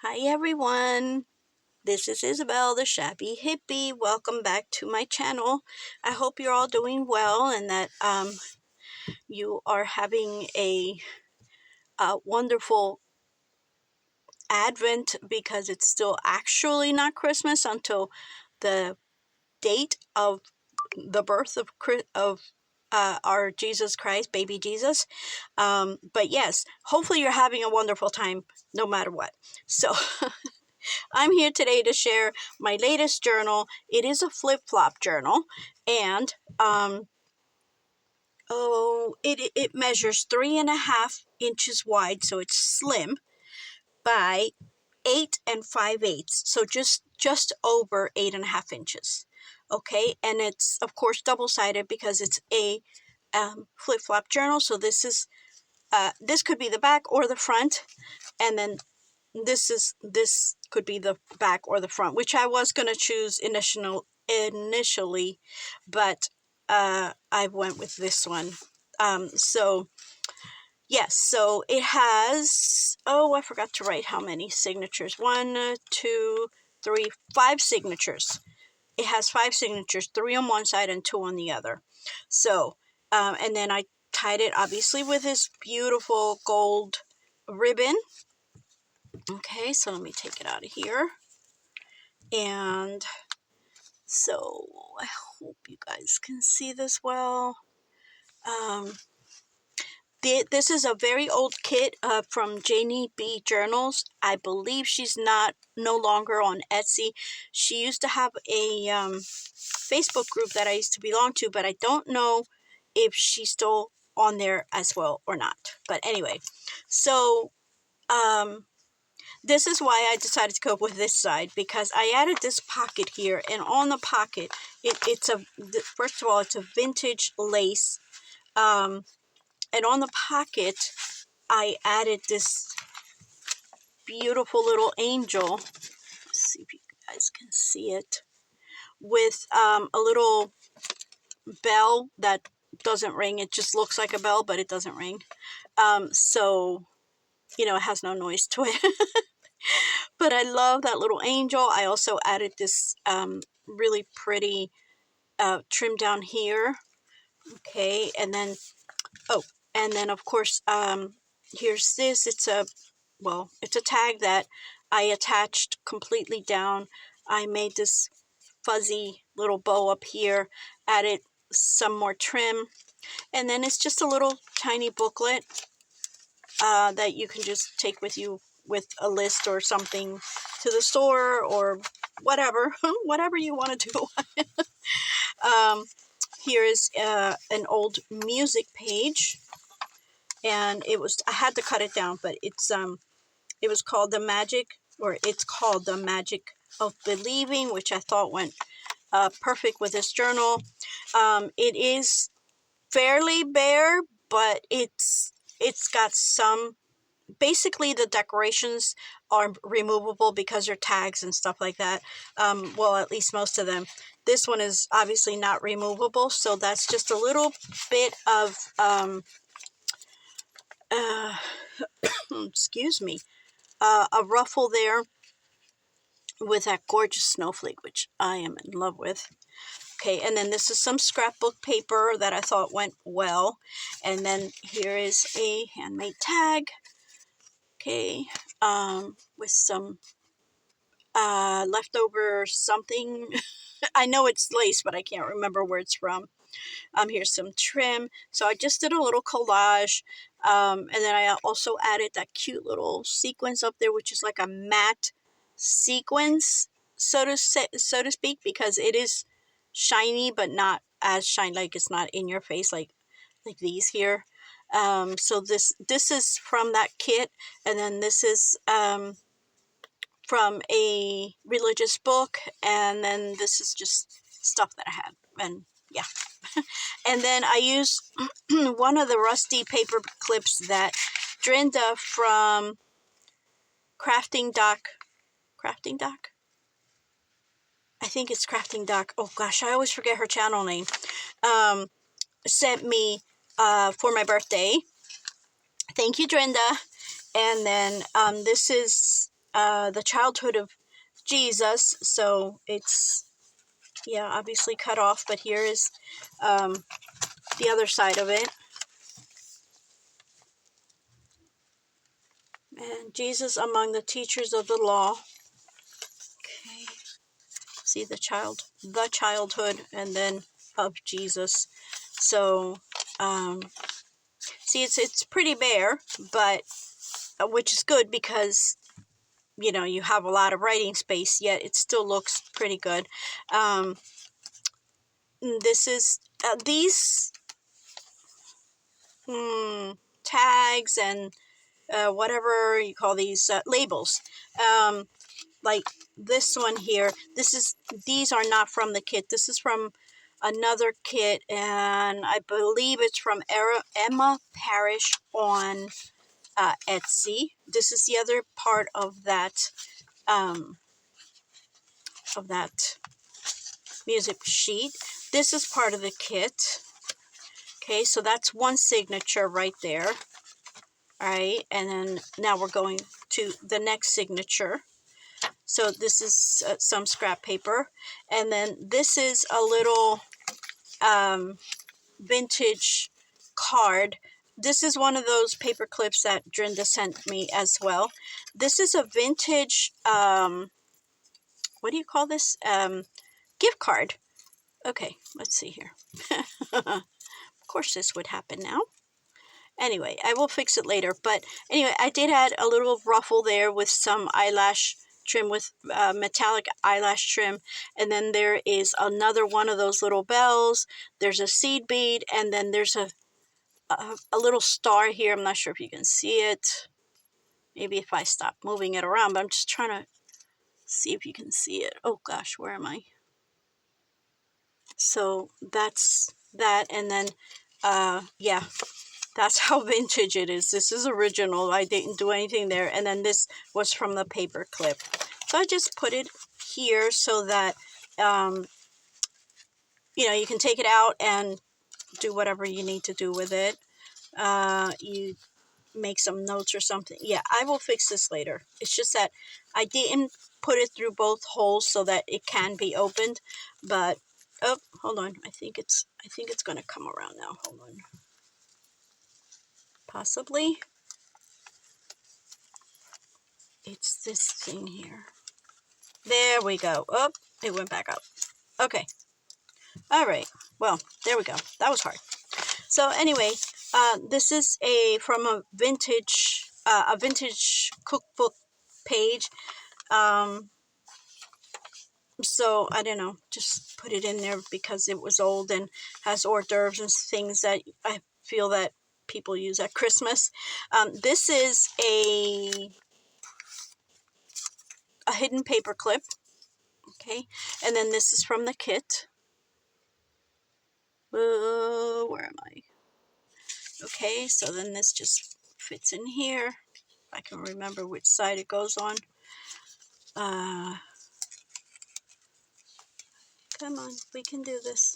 Hi everyone, this is Isabel the Shabby Hippie. Welcome back to my channel. I hope you're all doing well and that you are having a wonderful Advent, because it's still actually not Christmas until the date of the birth of our Jesus Christ, baby Jesus. But yes, hopefully you're having a wonderful time no matter what. So I'm here today to share my latest journal. It is a flip-flop journal, and it measures 3.5 inches wide, so it's slim, by 8 5/8, so just over 8.5 inches. Okay, and it's of course double-sided because it's a flip-flop journal. So this could be the back or the front, and then this could be the back or the front, which I was going to choose initially, but I went with this one. So yes, so it has, I forgot to write how many signatures. 1, 2, 3, 5 signatures. It has 5 signatures, 3 on one side and 2 on the other. So and then I tied it obviously with this beautiful gold ribbon. Okay, so let me take it out of here. And so I hope you guys can see this well. This is a very old kit from Janie B Journals. I believe she's no longer on Etsy. She used to have a Facebook group that I used to belong to, but I don't know if she's still on there as well or not. But anyway, so this is why I decided to go with this side, because I added this pocket here, and on the pocket, first of all, it's a vintage lace, and on the pocket, I added this beautiful little angel. Let's see if you guys can see it, with a little bell that doesn't ring. It just looks like a bell, but it doesn't ring. So, it has no noise to it. But I love that little angel. I also added this really pretty trim down here. Okay, and then, of course, here's this. It's a tag that I attached completely down. I made this fuzzy little bow up here, added some more trim, and then it's just a little tiny booklet that you can just take with you with a list or something to the store or whatever, whatever you want to do. Here is an old music page, and I had to cut it down, but it was called it's called The Magic of Believing, which I thought went perfect with this journal. It is fairly bare, but it's got some. Basically, the decorations are removable because they're tags and stuff like that. Well, at least most of them. This one is obviously not removable, so that's just a little bit of excuse me, a ruffle there with that gorgeous snowflake, which I am in love with. Okay, and then this is some scrapbook paper that I thought went well. And then here is a handmade tag. Okay, with some leftover something. I know it's lace, but I can't remember where it's from. Here's some trim. So I just did a little collage. And then I also added that cute little sequins up there, which is like a matte sequins, so to speak, because it is shiny, but not as shiny, like it's not in your face like these here. So this is from that kit, and then this is from a religious book, and then this is just stuff that I had, and yeah. And then I used one of the rusty paper clips that Drinda from Crafting Doc, I think it's Crafting Doc, oh gosh, I always forget her channel name, sent me for my birthday. Thank you, Drinda. And then this is the childhood of Jesus. So it's, yeah, obviously cut off, but here is the other side of it. And Jesus among the teachers of the law. Okay. See the childhood, and then of Jesus. So, see, it's pretty bare, but which is good because, you know, you have a lot of writing space, yet it still looks pretty good. This is these tags and whatever you call these labels. Like this one here, these are not from the kit. This is from another kit, and I believe it's from Emma Parrish on Etsy. This is the other part of that music sheet. This is part of the kit. Okay, so that's one signature right there. All right, and then now we're going to the next signature. So this is some scrap paper, and then this is a little vintage card. This is one of those paper clips that Drinda sent me as well. This is a vintage, what do you call this? Gift card. Okay, let's see here. Of course this would happen now. Anyway, I will fix it later. But anyway, I did add a little ruffle there with some eyelash trim, with metallic eyelash trim. And then there is another one of those little bells. There's a seed bead, and then there's a little star here. I'm not sure if you can see it. Maybe if I stop moving it around, but I'm just trying to see if you can see it. Oh gosh, where am I? So that's that, and then yeah, that's how vintage it is. This is original. I didn't do anything there. And then this was from the paper clip. So I just put it here so that you know, you can take it out and do whatever you need to do with it. You make some notes or something. Yeah, I will fix this later. It's just that I didn't put it through both holes so that it can be opened. But oh, hold on. I think it's going to come around now. Hold on. Possibly. It's this thing here. There we go. Oh, it went back up. Okay. All right. Well, there we go. That was hard. So anyway, this is from a vintage cookbook page. So I don't know, just put it in there because it was old and has hors d'oeuvres and things that I feel that people use at Christmas. This is a hidden paper clip. Okay, and then this is from the kit. Where am I? Okay, so then this just fits in here. I can remember which side it goes on. Come on, we can do this.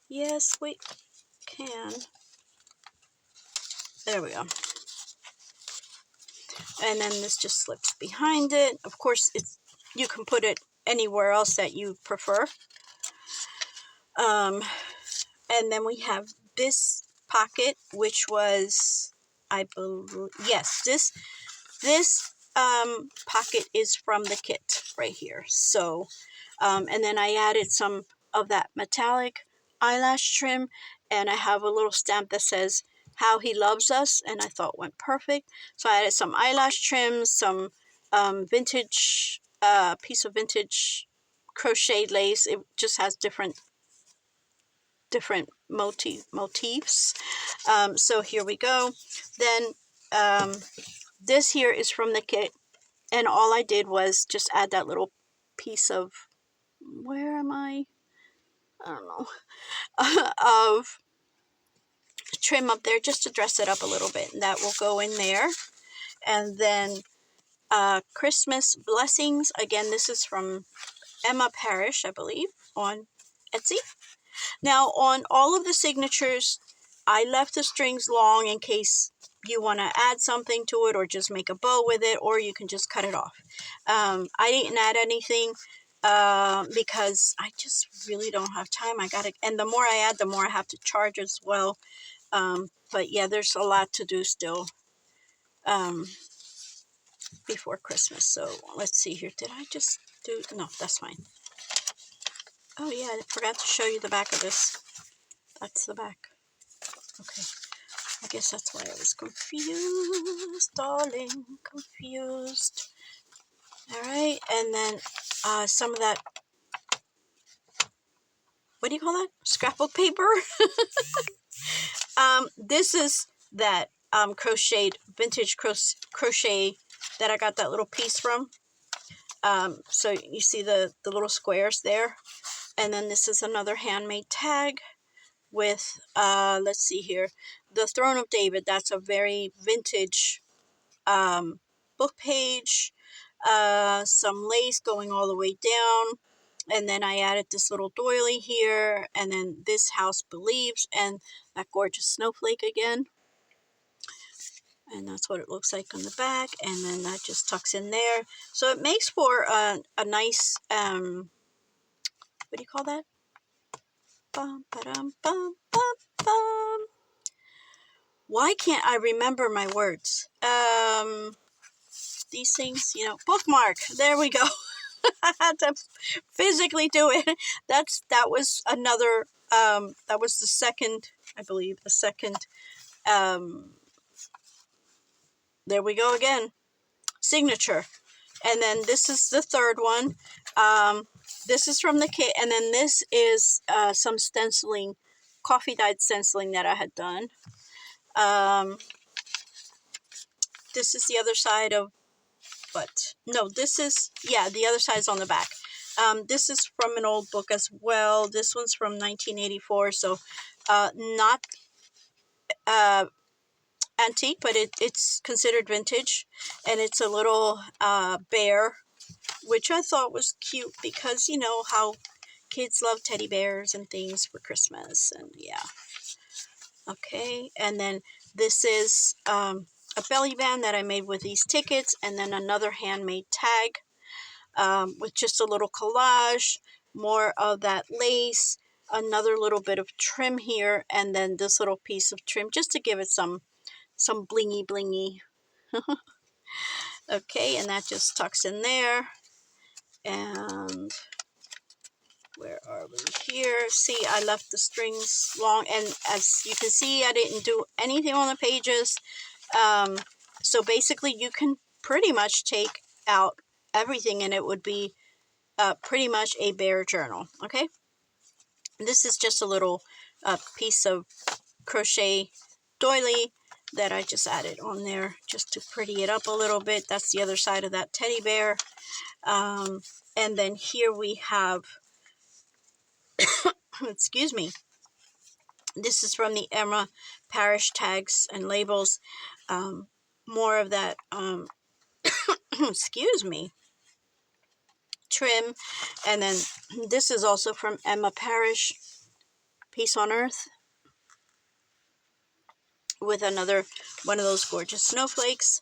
Yes, we can. There we go. And then this just slips behind it. Of course, you can put it anywhere else that you prefer. And then we have this pocket, which was, I believe, yes, this pocket is from the kit right here. So, and then I added some of that metallic eyelash trim, and I have a little stamp that says "How He Loves Us," and I thought went perfect. So I added some eyelash trims, some vintage piece of vintage crocheted lace. It just has different motifs. So here we go. Then this here is from the kit, and all I did was just add that little piece of, where am I don't know, of trim up there just to dress it up a little bit, and that will go in there. And then Christmas blessings. Again, this is from Emma Parrish, I believe, on Etsy. Now, on all of the signatures, I left the strings long in case you want to add something to it or just make a bow with it, or you can just cut it off. I didn't add anything because I just really don't have time. And the more I add, the more I have to charge as well. But yeah, there's a lot to do still before Christmas. So let's see here. Did I just do? No, that's fine. Oh yeah, I forgot to show you the back of this. That's the back. Okay. I guess that's why I was confused, darling. Confused. Alright, and then some of that, what do you call that? Scrapbook paper? This is that crocheted, vintage crochet that I got that little piece from. So you see the little squares there. And then this is another handmade tag with, let's see here, the Throne of David. That's a very vintage book page. Some lace going all the way down. And then I added this little doily here. And then This House Believes. And that gorgeous snowflake again. And that's what it looks like on the back. And then that just tucks in there. So it makes for a nice, what do you call that? Bum, ba-dum, bum, bum, bum. Why can't I remember my words? These things, bookmark. There we go. I had to physically do it. That was another, that was the second, I believe, there we go again. Signature. And then this is the third one. This is from the kit. And then this is some stenciling, coffee dyed stenciling that I had done. This is the other side of, the other side's on the back. This is from an old book as well. This one's from 1984, so not antique, but it's considered vintage. And it's a little bear, which I thought was cute because you know how kids love teddy bears and things for Christmas. And yeah. Okay, and then this is a belly band that I made with these tickets, and then another handmade tag with just a little collage, more of that lace, another little bit of trim here, and then this little piece of trim just to give it some blingy blingy. Okay, and that just tucks in there. And where are we here? See, I left the strings long, and as you can see, I didn't do anything on the pages. So basically, you can pretty much take out everything, and it would be pretty much a bear journal. Okay, this is just a little piece of crochet doily that I just added on there just to pretty it up a little bit. That's the other side of that teddy bear. And then here we have, excuse me, this is from the Emma Parish tags and labels. More of that, excuse me, trim. And then this is also from Emma Parish, Peace on Earth, with another one of those gorgeous snowflakes.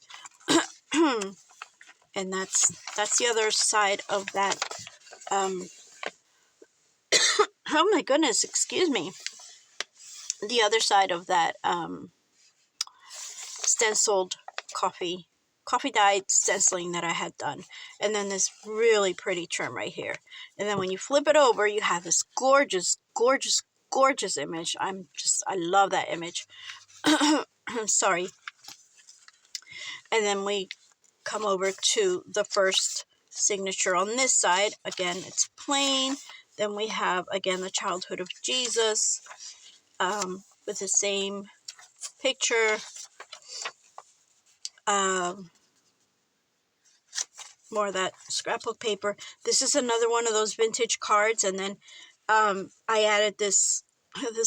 And that's the other side of that. Oh my goodness, excuse me. The other side of that stenciled coffee dyed stenciling that I had done. And then this really pretty trim right here. And then when you flip it over, you have this gorgeous, gorgeous, gorgeous image. I love that image. I'm sorry. And then we come over to the first signature on this side. Again, it's plain. Then we have, again, the childhood of Jesus with the same picture. More of that scrapbook paper. This is another one of those vintage cards. And then I added this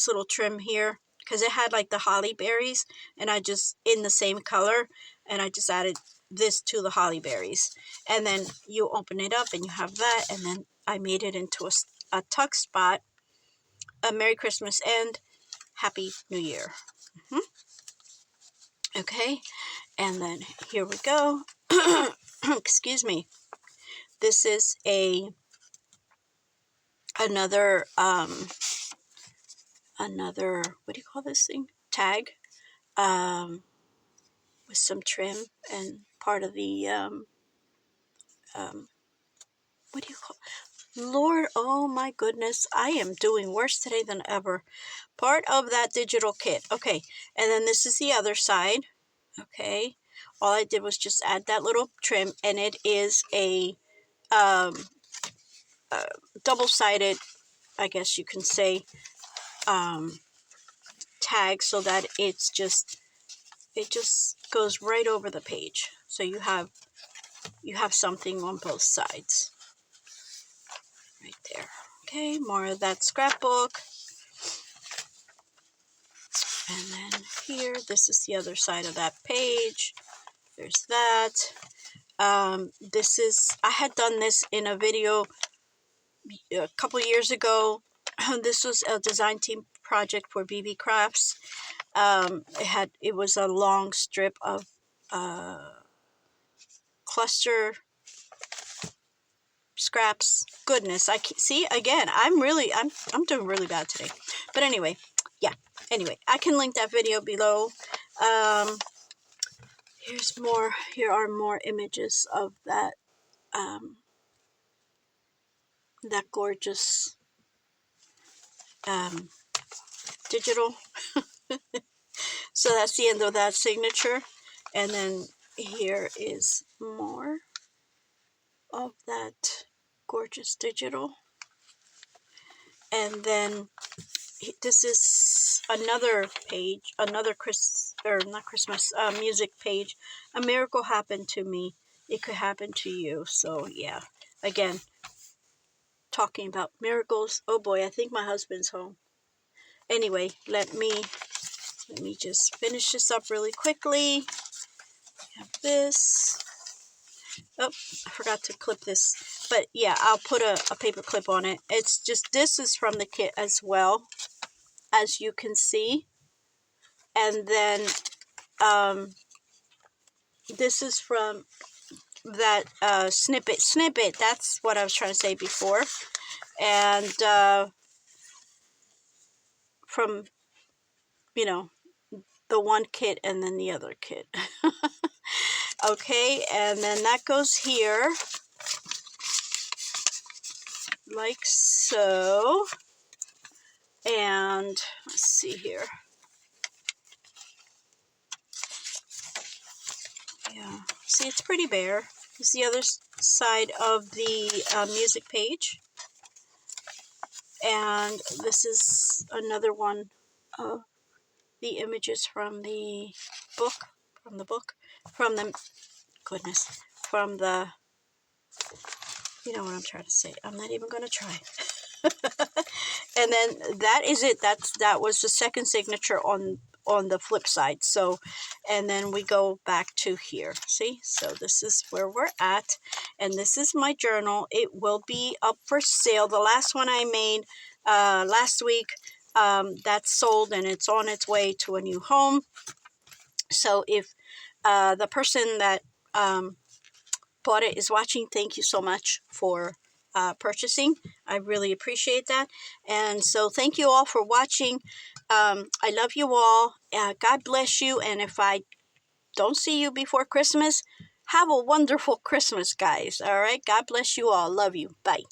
little trim here because it had like the holly berries, and I just, in the same color, and I just added this to the holly berries. And then you open it up and you have that, and then I made it into a tuck spot. A Merry Christmas and Happy New Year. Okay, and then here we go. Excuse me. This is another another, what do you call this thing? Tag, with some trim and part of the what do you call? Lord, oh my goodness, I am doing worse today than ever. Part of that digital kit. Okay, and then this is the other side. Okay, all I did was just add that little trim, and it is a double-sided, I guess you can say, tag, so that it just goes right over the page. So you have something on both sides. Right there. Okay, more of that scrapbook. And then here, this is the other side of that page. There's that. This is, I had done this in a video a couple years ago. This was a design team project for BB Crafts. It was a long strip of cluster scraps. Goodness, I see again. I'm doing really bad today. But anyway, yeah. Anyway, I can link that video below. Here's more. Here are more images of that that gorgeous digital. So that's the end of that signature, and then here is more of that gorgeous digital, and then this is another page, another music page. A miracle happened to me. It could happen to you. So yeah, again, talking about miracles. Oh boy, I think my husband's home. Anyway, let me just finish this up really quickly. I have this. Oh, I forgot to clip this. But yeah, I'll put a paper clip on it. It's just, this is from the kit as well, as you can see. And then this is from that snippet. That's what I was trying to say before. And from, the one kit and then the other kit. Okay, and then that goes here, like so. And let's see here. Yeah, see, it's pretty bare. This is the other side of the music page. And this is another one of the images from the book, from the, goodness, from the, you know what I'm trying to say. I'm not even going to try. And then that is it. That was the second signature on the flip side. So, and then we go back to here. See? So this is where we're at. And this is my journal. It will be up for sale. The last one I made last week, that's sold and it's on its way to a new home. So if the person that bought it is watching, thank you so much for purchasing. I really appreciate that. And so thank you all for watching. I love you all. God bless you. And if I don't see you before Christmas, have a wonderful Christmas, guys. All right. God bless you all. Love you. Bye.